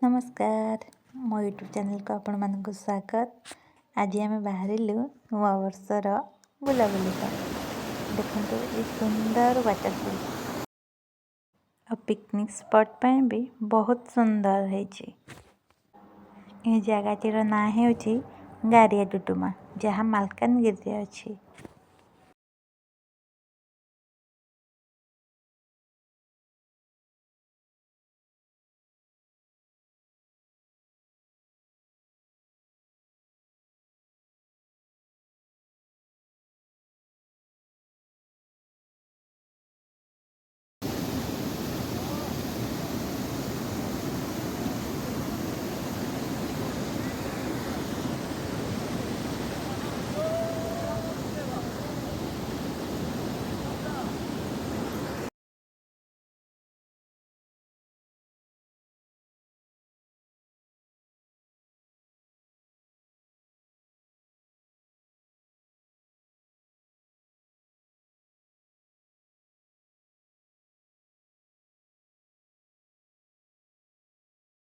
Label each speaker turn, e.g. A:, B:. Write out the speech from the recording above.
A: नमस्कार मो YouTube channel को आपण मानक स्वागत। आज आम बाहर नुआ वर्षर बुलाबुली देखते ये सुंदर वाटरफॉल और पिकनिक स्पॉट पे भी बहुत सुंदर है। जगह ना हो गारिया डुडुमा जहाँ मालकानगिरी अच्छी।